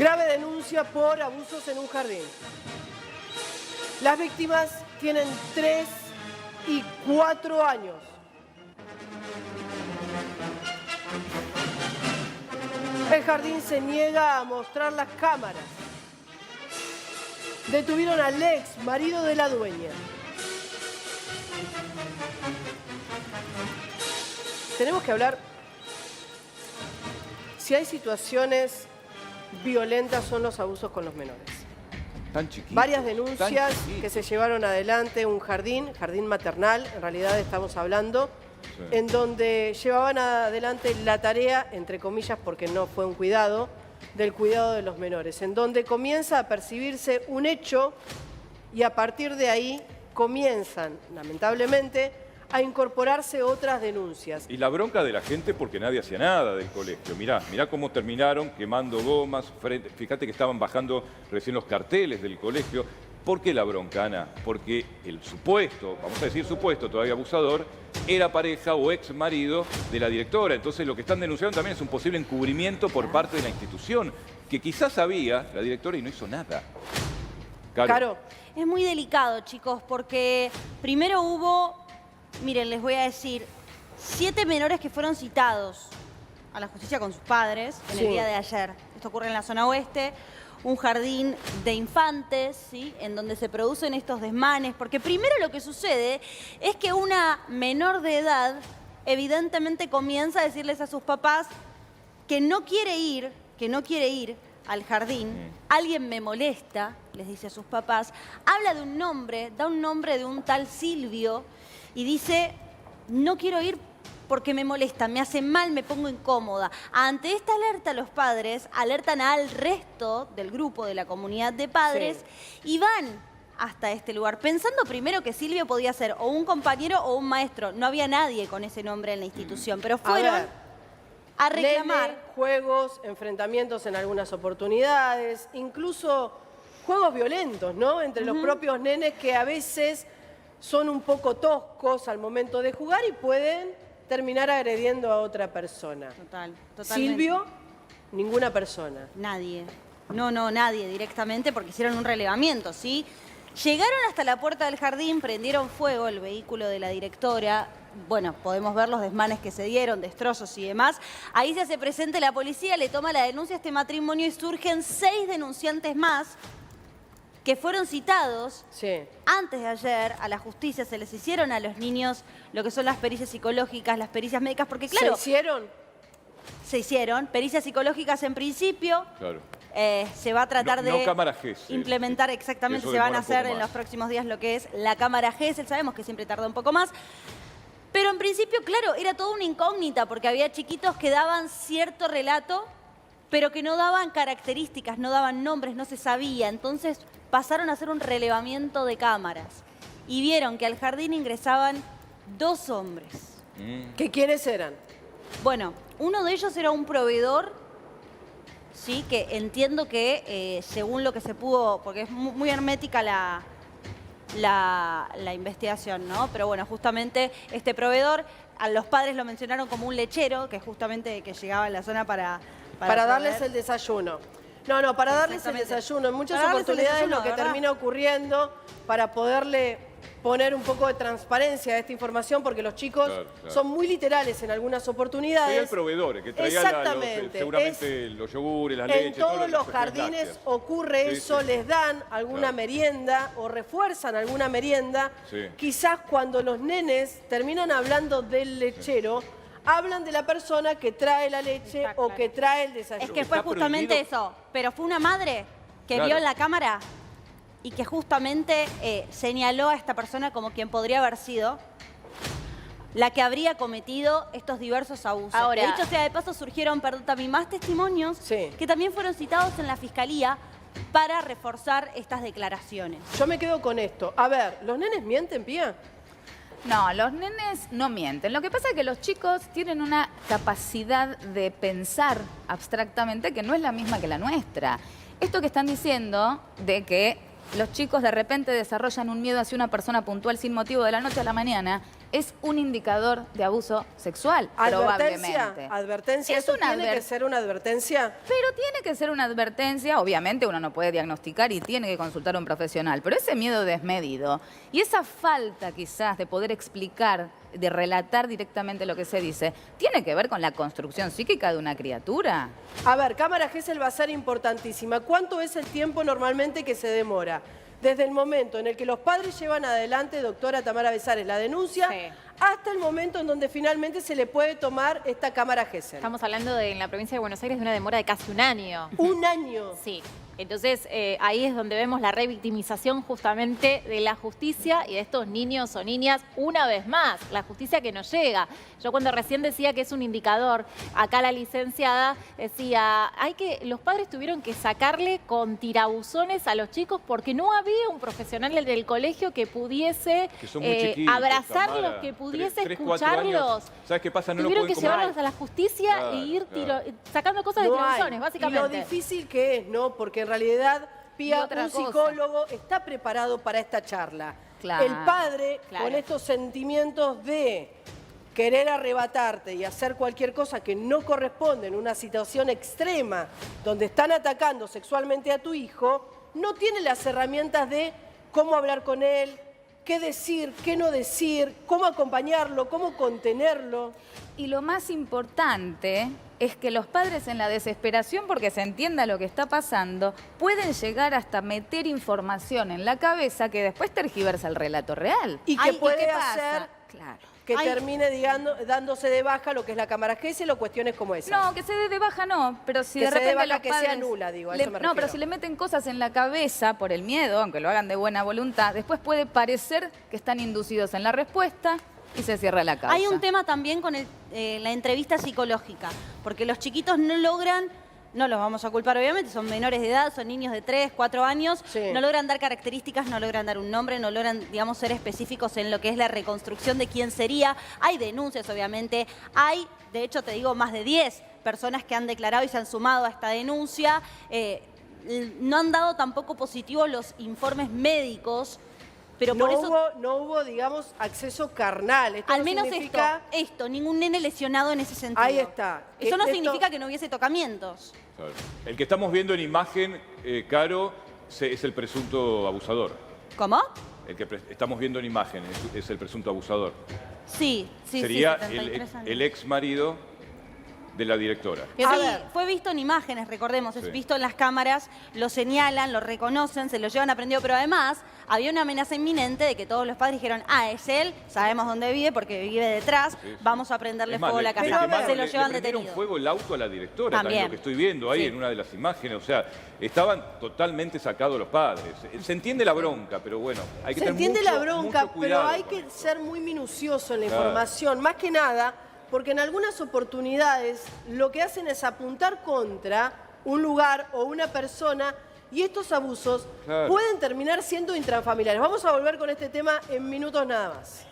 Grave denuncia por abusos en un jardín. Las víctimas tienen 3 y 4 años. El jardín se niega a mostrar las cámaras. Detuvieron al ex marido de la dueña. Tenemos que hablar si hay situaciones violentas son los abusos con los menores. Tan chiquitos, Varias denuncias tan que se llevaron adelante, un jardín maternal, en realidad estamos hablando, sí, en donde llevaban adelante la tarea, entre comillas, porque no fue un cuidado, del cuidado de los menores, en donde comienza a percibirse un hecho y a partir de ahí comienzan, lamentablemente, a incorporarse otras denuncias. Y la bronca de la gente porque nadie hacía nada del colegio. Mirá cómo terminaron quemando gomas. Fíjate que estaban bajando recién los carteles del colegio. ¿Por qué la bronca, Ana? Porque el supuesto, vamos a decir supuesto, todavía abusador, era pareja o ex marido de la directora. Entonces lo que están denunciando también es un posible encubrimiento por parte de la institución, que quizás sabía la directora y no hizo nada. Caro. Es muy delicado, chicos, porque primero hubo... Miren, les voy a decir, 7 menores que fueron citados a la justicia con sus padres en el día de ayer. Esto ocurre en la zona oeste, un jardín de infantes, ¿sí?, en donde se producen estos desmanes. Porque primero lo que sucede es que una menor de edad evidentemente comienza a decirles a sus papás que no quiere ir al jardín. Alguien me molesta, les dice a sus papás. Habla de un nombre, da un nombre de un tal Silvio y dice, no quiero ir porque me molesta, me hace mal, me pongo incómoda. Ante esta alerta, los padres alertan al resto del grupo, de la comunidad de padres, y van hasta este lugar, pensando primero que Silvio podía ser o un compañero o un maestro. No había nadie con ese nombre en la institución, pero fueron a reclamar. Nene, juegos, enfrentamientos en algunas oportunidades, incluso juegos violentos, ¿no? Entre los propios nenes que a veces son un poco toscos al momento de jugar y pueden terminar agrediendo a otra persona. Totalmente. Silvio, ninguna persona. Nadie. No, nadie directamente porque hicieron un relevamiento, ¿sí? Llegaron hasta la puerta del jardín, prendieron fuego el vehículo de la directora. Bueno, podemos ver los desmanes que se dieron, destrozos y demás. Ahí se hace presente la policía, le toma la denuncia a este matrimonio y surgen 6 denunciantes más que fueron citados antes de ayer a la justicia. Se les hicieron a los niños lo que son las pericias psicológicas, las pericias médicas, porque claro... ¿Se hicieron? Se hicieron. Pericias psicológicas en principio. Claro. Se va a tratar de cámara GESEL, implementar exactamente, se van a hacer en los próximos días lo que es la cámara GESEL. Sabemos que siempre tarda un poco más. Pero en principio, claro, era toda una incógnita porque había chiquitos que daban cierto relato, pero que no daban características, no daban nombres, no se sabía. Entonces pasaron a hacer un relevamiento de cámaras y vieron que al jardín ingresaban 2 hombres. ¿Qué quiénes eran? Bueno, uno de ellos era un proveedor, sí, que entiendo que según lo que se pudo, porque es muy hermética la investigación, ¿no? Pero bueno, justamente este proveedor, a los padres lo mencionaron como un lechero, que justamente que llegaba a la zona para darles el desayuno. No, para darles el desayuno. En muchas oportunidades lo que termina ocurriendo para poderle poner un poco de transparencia a esta información, porque los chicos son muy literales en algunas oportunidades. Sería el proveedor, que traía seguramente los yogures, las leches. En todos los jardines ocurre eso, les dan alguna merienda o refuerzan alguna merienda. Quizás cuando los nenes terminan hablando del lechero, hablan de la persona que trae la leche o que trae el desayuno. Es que fue justamente eso, pero fue una madre que vio en la cámara y que justamente señaló a esta persona como quien podría haber sido la que habría cometido estos diversos abusos. Ahora, de dicho sea de paso, surgieron, también más testimonios que también fueron citados en la Fiscalía para reforzar estas declaraciones. Yo me quedo con esto. A ver, ¿los nenes mienten, Pía? No, los nenes no mienten. Lo que pasa es que los chicos tienen una capacidad de pensar abstractamente que no es la misma que la nuestra. Esto que están diciendo de que los chicos de repente desarrollan un miedo hacia una persona puntual sin motivo de la noche a la mañana es un indicador de abuso sexual, probablemente. Advertencia, Es ¿eso una tiene que ser una advertencia? Pero tiene que ser una advertencia, obviamente uno no puede diagnosticar y tiene que consultar a un profesional, pero ese miedo desmedido y esa falta quizás de poder explicar, de relatar directamente lo que se dice, tiene que ver con la construcción psíquica de una criatura. A ver, cámara Gesell va a ser importantísima. ¿Cuánto es el tiempo normalmente que se demora? Desde el momento en el que los padres llevan adelante, doctora Tamara Besares, la denuncia, hasta el momento en donde finalmente se le puede tomar esta cámara Gesell. Estamos hablando en la provincia de Buenos Aires de una demora de casi un año. ¿Un año? Sí. Entonces, ahí es donde vemos la revictimización justamente de la justicia y de estos niños o niñas una vez más. La justicia que no llega. Yo cuando recién decía que es un indicador, acá la licenciada decía, los padres tuvieron que sacarle con tirabuzones a los chicos porque no había un profesional del colegio que pudiese Que son muy chiquitos, abrazarlos, Tamara. que pudiese 3, 4 años. escucharlos. ¿Sabes qué pasa? No lo Tuvieron pueden que comer. llevarlos a la justicia Claro, e ir claro. sacando cosas de No hay. tirabuzones, básicamente. Y lo difícil que es, ¿no? Porque en realidad, Pía, Y otra un cosa. psicólogo está preparado para esta charla. Claro, El padre, claro. con estos sentimientos de querer arrebatarte y hacer cualquier cosa que no corresponde en una situación extrema donde están atacando sexualmente a tu hijo, no tiene las herramientas de cómo hablar con él, qué decir, qué no decir, cómo acompañarlo, cómo contenerlo. Y lo más importante es que los padres en la desesperación, porque se entienda lo que está pasando, pueden llegar hasta meter información en la cabeza que después tergiversa el relato real. Y que Ay, puede ¿qué pasa? hacer Claro. que termine dándose de baja lo que es la cámara Gesell o cuestiones como esa. No, que se dé de baja no, pero si Que de se dé repente baja, los que padres sea nula, digo, a le- eso me no, pero refiero. si le meten cosas en la cabeza por el miedo, aunque lo hagan de buena voluntad, después puede parecer que están inducidos en la respuesta y se cierra la causa. Hay un tema también con la entrevista psicológica, porque los chiquitos no logran, no los vamos a culpar obviamente, son menores de edad, son niños de 3, 4 años, Sí. no logran dar características, no logran dar un nombre, no logran, digamos, ser específicos en lo que es la reconstrucción de quién sería. Hay denuncias, obviamente, hay, de hecho, te digo, más de 10 personas que han declarado y se han sumado a esta denuncia. No han dado tampoco positivos los informes médicos, pero no por eso... no hubo, digamos, acceso carnal. Esto Al no menos significa... esto, ningún nene lesionado en ese sentido. Ahí está. Eso no Esto- significa que no hubiese tocamientos. Claro. El que estamos viendo en imagen, Caro, es el presunto abusador. ¿Cómo? El que estamos viendo en imagen es el presunto abusador. Sí, Sería sí, 73 años. el ex marido de la directora. Sí, A ver. fue visto en imágenes, recordemos, es Sí. visto en las cámaras, lo señalan, lo reconocen, se lo llevan aprendido, pero además había una amenaza inminente de que todos los padres dijeron, es él, sabemos dónde vive porque vive detrás, Sí, sí. vamos a prenderle Es más, fuego a la le casa. quemaron, Se lo le llevan prendieron detenido. fuego el auto a la directora, también, lo que estoy viendo ahí Sí. en una de las imágenes. O sea, estaban totalmente sacados los padres. Se entiende la bronca, pero bueno, hay que Se tener entiende mucho, la bronca, mucho cuidado pero hay con que esto. ser muy minucioso en la Claro. información, más que nada, porque en algunas oportunidades lo que hacen es apuntar contra un lugar o una persona y estos abusos Claro. pueden terminar siendo intrafamiliares. Vamos a volver con este tema en minutos nada más.